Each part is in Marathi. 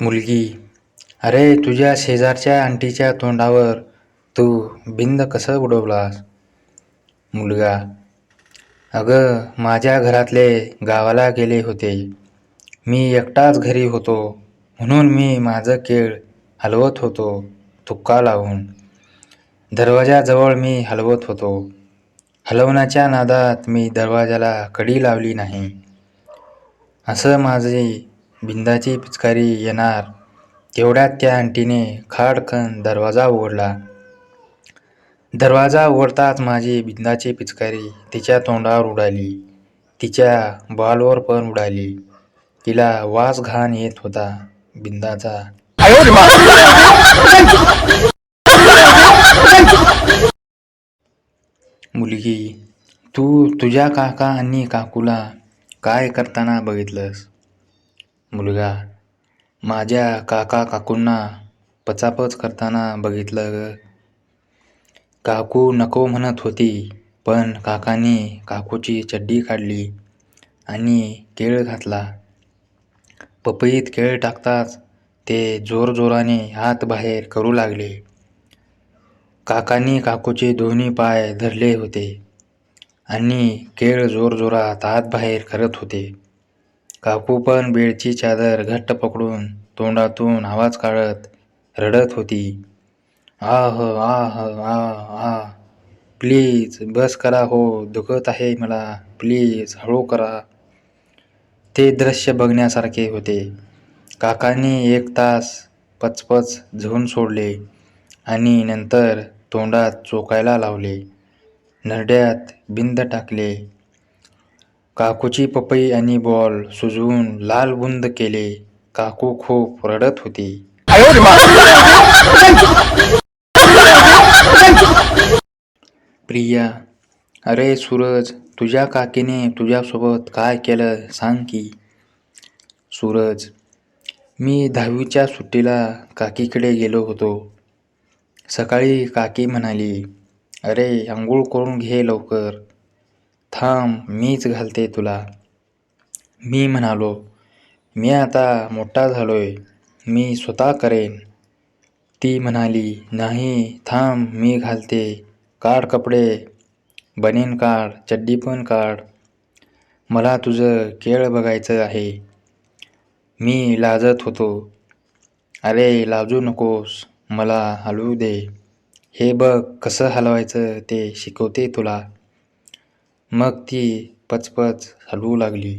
मुलगी, अरे तुझ्या शेजारच्या आंटीच्या तोंडावर तू बिंद कसं उडवलास? मुलगा, अगं माझ्या घरातले गावाला गेले होते. मी एकटाच घरी होतो म्हणून मी माझं केळ हलवत होतो तुक्का लावून. दरवाजाजवळ मी हलवत होतो. हलवण्याच्या नादात मी दरवाजाला कडी लावली नाही. असं माझी बिंदाची पिचकारी येणार तेवढ्यात त्या आंटीने खाडकन दरवाजा उघडला. दरवाजा उघडताच माझी बिंदाची पिचकारी तिच्या तोंडावर उडाली. तिच्या बॉलवर पण उडाली. तिला वास घाण येत होता बिंदाचा. मुलगी, तू तुझ्या काका आणि काकूला काय करताना बघितलंस? मुलगा, माझ्या काका काकूंना पचापच करताना बघितलं ग. काकू नको म्हणत होती पण काकांनी काकूची चड्डी काढली आणि केळ घातला. पपईत केळ टाकताच ते जोरजोराने हात बाहेर करू लागले. काकांनी काकूचे दोन्ही पाय धरले होते आणि केळ जोरजोरात आत बाहेर करत होते. काकू पण बेडची चादर घट्ट पकडून तोंडातून आवाज काढत रडत होती. आह आह आह आह, प्लीज बस करा हो, दुखत आहे मला, प्लीज हळू करा. ते दृश्य बघण्यासारखे होते. काकांनी 1 तास पचपच झुन सोडले आणि नंतर तोंडात चोकायला लावले. नरड्यात बिंद टाकले. काकूची पपई आणि बॉल सुजवून लालबुंद केले. काकू खूप रडत होती. प्रिया, अरे सूरज, तुझ्या काकीने तुझ्यासोबत काय केलं सांग की? सूरज, मी 10वीच्या सुट्टीला काकीकडे गेलो होतो. सकाळी काकी म्हणाली, अरे आंघोळ करून घे लवकर. थांब मीच घालते तुला. मी म्हणालो, मी आता मोठा झालोय, मी स्वतः करेन. ती म्हणाली, नाही थांब मी घालते. काढ कपडे, बनेन काढ, चड्डी पण काढ. मला तुझं केळ बघायचं आहे. मी लाजत होतो. अरे लाजू नकोस, मला हलवू दे. हे बघ कसं हलवायचं ते शिकवते तुला. मग ती पचपच हलवू लागली.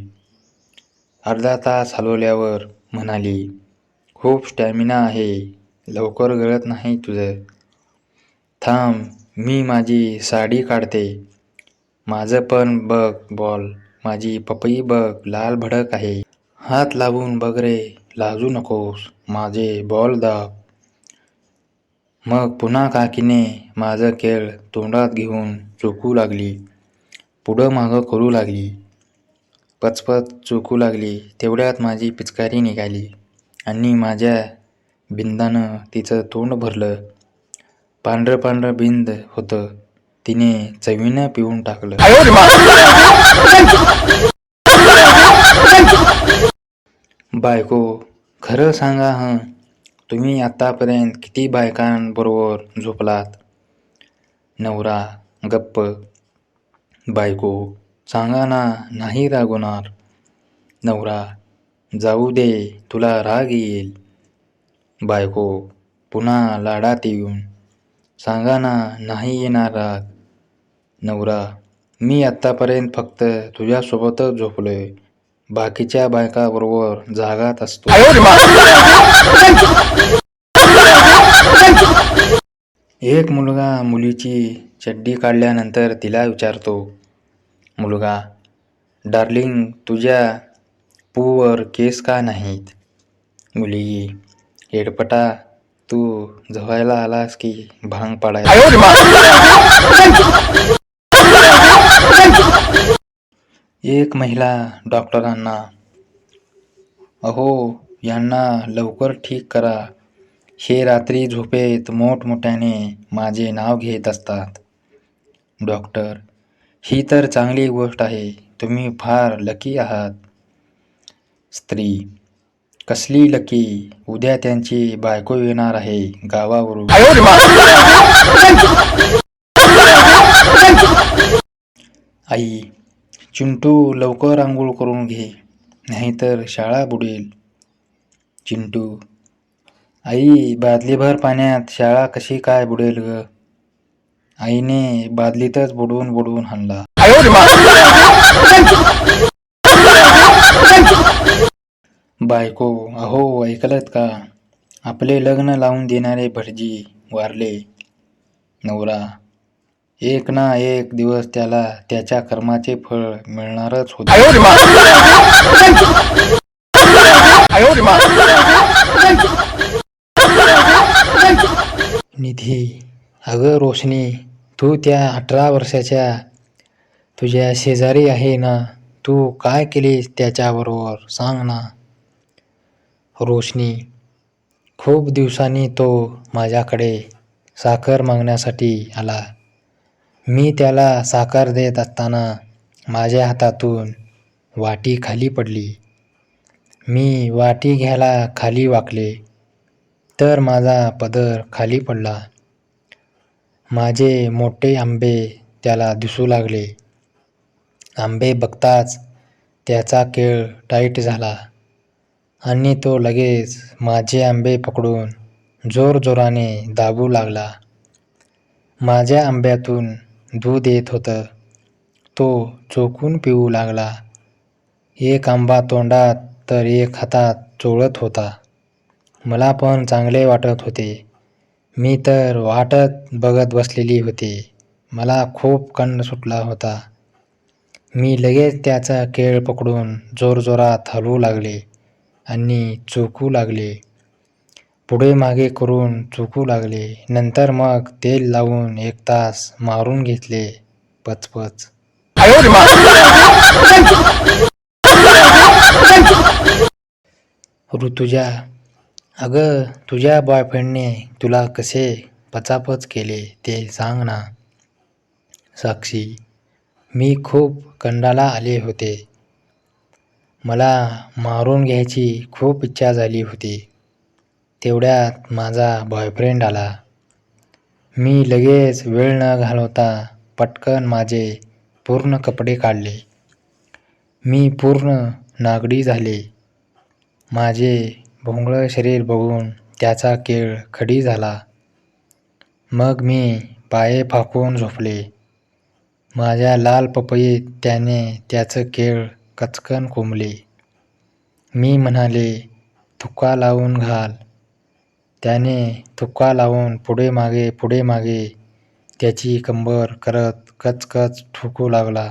अर्धा तास हलवल्यावर म्हणाली, खूप स्टॅमिना आहे, लवकर गळत नाही तुझं. थांब मी माझी साडी काढते. माझं पण बघ बॉल, माझी पपई बघ लाल भडक आहे. हात लावून बघ रे, लाजू नकोस, माझे बॉल दाब. मग पुन्हा काकीने माझं केळ तोंडात घेऊन चोखू लागली. पुढं मागं करू लागली. पचपच चोखू लागली. तेवढ्यात माझी पिचकारी निघाली आणि माझ्या बिंदानं तिचं तोंड भरलं. पांढरं पांढरं बिंद होतं. तिने चवीनं पिऊन टाकलं. बायको, खरं सांगा हं, तुम्ही आतापर्यंत किती बायकांबरोबर झोपलात? नवरा गप्प. बायको, सांगा ना, नाही रागवणार. नवरा, जाऊ दे, तुला राग येईल. बायको पुन्हा लाडात येऊन, सांगा ना, नाही येणार राग. नवरा, मी आत्तापर्यंत फक्त तुझ्यासोबतच झोपलोय, बाकीच्या बायकाबरोबर जागात असतो. एक मुलगा मुलीची चड्डी काढल्यानंतर तिला विचारतो. मुलगा, डार्लिंग, तुझ्या पूवर केस का नाहीत? मुलगी, येडपटा, तू झवायला आलास की भांग पाडायला? एक महिला डॉक्टरांना, अहो यांना लवकर ठीक करा, हे रात्री झोपेत मोठमोठ्याने माझे नाव घेत असतात. डॉक्टर, ही तर चांगली गोष्ट आहे, तुम्ही फार लकी आहात. स्त्री: कसली लकी, उद्या त्यांची बायको येणार आहे गावावरून. आई: चिंटू लवकर आंघोळ करून घे, नाहीतर शाळा बुडेल. चिंटू: आई बादलीभर पाण्यात शाळा कशी काय बुडेल ग. आईने बादलीतच बुडवून बुडवून हाणला. बायको: अहो ऐकलत का, आपले लग्न लावून देणारे भटजी वारले. नवरा: एक ना एक दिवस त्याला त्याच्या कर्माचे फळ मिळणारच होते. निधी: अगं रोशनी, तू त्या 18 वर्षाच्या तुझ्या शेजारी आहे ना, तू काय केलीस त्याच्याबरोबर सांग ना. रोशनी: खूप दिवसांनी तो माझ्याकडे साखर मागण्यासाठी आला. मी त्याला साखर देत असताना माझ्या हातातून वाटी खाली पडली. मी वाटी घ्यायला खाली वाकले तर माझा पदर खाली पडला. माझे मोठे आंबे त्याला दिसू लागले. आंबे बघताच त्याचा केळ टाईट झाला आणि तो लगेच माझे आंबे पकडून जोरजोराने दाबू लागला. माझ्या आंब्यातून दूध येत होतं. तो चोखून पिऊ लागला. एक आंबा तोंडात तर एक हातात चोळत होता. मला पण चांगले वाटत होते. मी तर वाटत बघत बसलेली होते. मला खूप कंठ सुटला होता. मी लगेच त्याचा केळ पकडून जोरजोरात हलवू लागले आणि चोखू लागले. पुढे मागे करून चोखू लागले. नंतर मग तेल लावून 1 तास मारून घेतले. पचपच. ऋतुजा: अगं तुझ्या बॉयफ्रेंडने तुला कसे पचापच केले ते सांग ना. साक्षी: मी खूप कंडाला आले होते. मला मारून घ्यायची खूप इच्छा झाली होती. तेवढ्यात माझा बॉयफ्रेंड आला. मी लगेच वेळ न घालवता पटकन माझे पूर्ण कपडे काढले. मी पूर्ण नागडी झाले. माझे भोंगळं शरीर बघून त्याचा केळ खडी झाला. मग मी पाये फाकून झोपले. माझ्या लाल पपईत त्याने त्याचं केळ कचकन कोंबले. मी म्हणाले, थुक्का लावून घाल. त्याने थुक्का लावून पुढे मागे त्याची कंबर करत कचकच ठोकू लागला.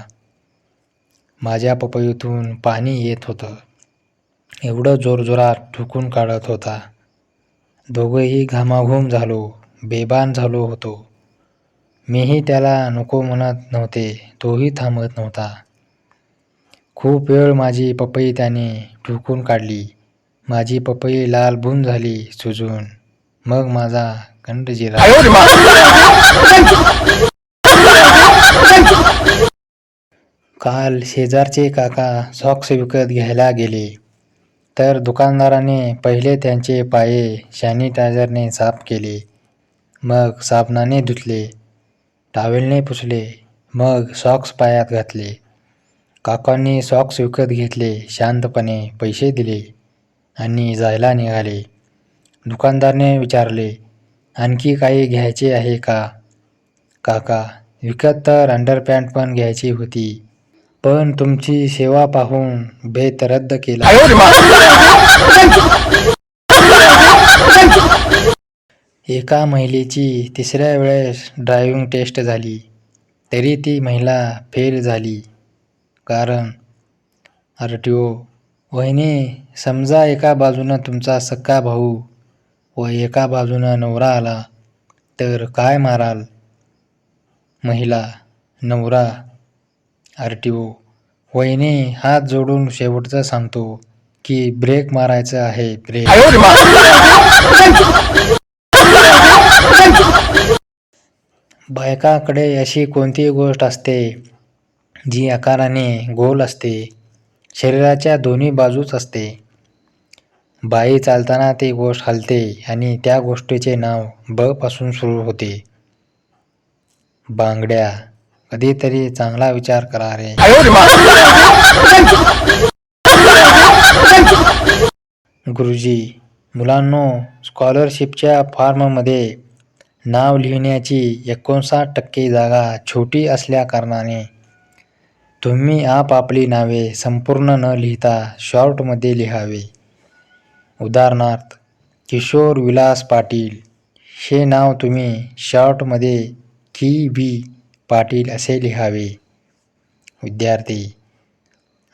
माझ्या पपईतून पाणी येत होतं. एवढं जोरजोरात ठोकून काढत होता. दोघंही घामाघूम झालो. बेभान झालो होतो. मीही त्याला नको म्हणत नव्हते. तोही थांबत नव्हता. खूप वेळ माझी पपई त्याने ठोकून काढली. माझी पपई लालबुंद झाली सुजून. मग माझा कंठ जिरा. काल शेजारचे काका सॉक्स विकत घ्यायला गेले तर दुकानदाराने पहिले त्यांचे पाये सॅनिटायझरने साफ केले. मग साबणाने धुतले. टॉवेलने पुसले. मग सॉक्स पायात घातले. काकांनी सॉक्स विकत घेतले. शांतपणे पैसे दिले आणि जायला निघाले. दुकानदाराने विचारले, आणखी काही घ्यायचे आहे का. काका: विकत तर अंडरपॅन्ट पण घ्यायची होती, पण तुमची सेवा पाहून बेत रद्द केला. एका महिलेची 3ऱ्या वेळेस ड्रायव्हिंग टेस्ट झाली तरी ती महिला फेल झाली. कारण RTO: वहिनी, समजा एका बाजूनं तुमचा सख्खा भाऊ व एका बाजूनं नवरा आला तर काय माराल. महिला: नवरा. RTO: वहिनी, हात जोडून शेवटचं सांगतो की ब्रेक मारायचं आहे, ब्रेक. बायकाकडे अशी कोणती गोष्ट असते जी आकाराने गोल असते, शरीराच्या दोन्ही बाजूच असते. बाई चालताना ती गोष्ट हलते आणि त्या गोष्टीचे नाव ब पासून सुरू होते. बांगड्या. कधीतरी चांगला विचार करा रे. गुरुजी, मुलांनो, स्कॉलरशिपच्या फॉर्ममध्ये नाव लिहिण्याची 59% जागा छोटी असल्याकारणाने तुम्ही आपापली नावे संपूर्ण न लिहिता शॉर्टमध्ये लिहावे. उदाहरणार्थ, किशोर विलास पाटील हे नाव तुम्ही शॉर्टमध्ये की. पाटील असे लिहावे. विद्यार्थी: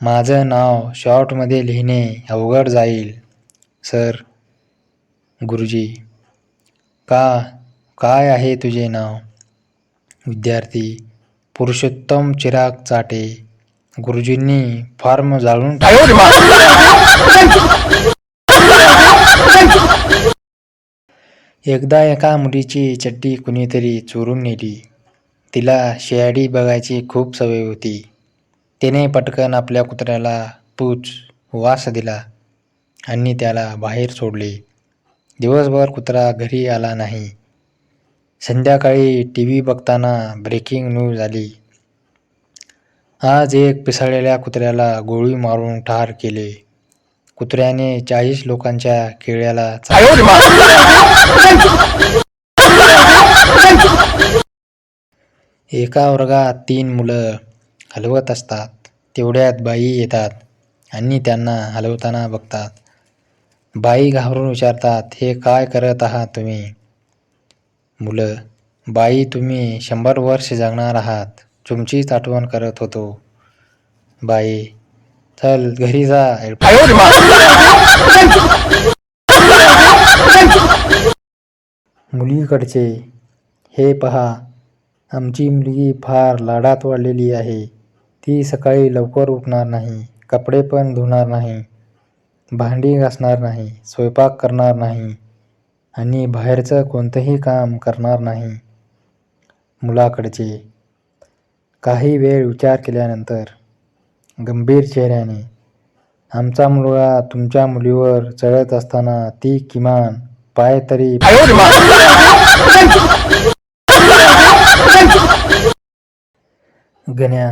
माझं नाव शॉर्टमध्ये लिहिणे अवघड जाईल सर. गुरुजी: काय आहे तुझे नाव? विद्यार्थी: पुरुषोत्तम चिराग चाटे. गुरुजींनी फॉर्म जाळून एकदा एका मुलीची चड्डी कुणीतरी चोरून नेली. तिला शेयाडी बघायची खूप सवय होती. तिने पटकन आपल्या कुत्र्याला पूच वास दिला आणि त्याला बाहेर सोडले. दिवसभर कुत्रा घरी आला नाही. संध्याकाळी टीव्ही बघताना ब्रेकिंग न्यूज आली. आज एक पिसाळलेल्या कुत्र्याला गोळी मारून ठार केले. कुत्र्याने 40 लोकांच्या केळ्याला एका वर्गात 3 मुलं हलवत असतात. तेवढ्यात बाई येतात आणि त्यांना हलवताना बघतात. बाई घाबरून विचारतात, हे काय करत आहात तुम्ही? मुलं: बाई, तुम्ही 100 वर्ष जगणार आहात, तुमचीच आठवण करत होतो. बाई: चल घरी जा. मुलीकडचे: हे पहा, आमची मुलगी फार लाडात वाढलेली आहे. ती सकाळी लवकर उठणार नाही, कपडे पण धुणार नाही, भांडी घासणार नाही, स्वयंपाक करणार नाही आणि बाहेरचं कोणतंही काम करणार नाही. मुलाकडचे काही वेळ विचार केल्यानंतर गंभीर चेहऱ्याने: आमचा मुलगा तुमच्या मुलीवर चढत असताना ती किमान पाय तरी गण्या: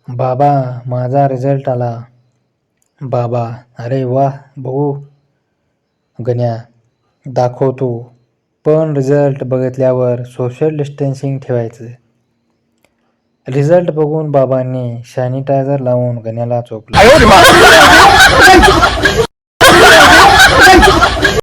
बाबा, माझा रिझल्ट आला. बाबा: अरे वा, बघू. गण्या: दाखवतो, पण रिझल्ट बघितल्यावर सोशल डिस्टन्सिंग ठेवायचं. रिझल्ट बघून बाबांनी सॅनिटायझर लावून गण्याला चोपलं.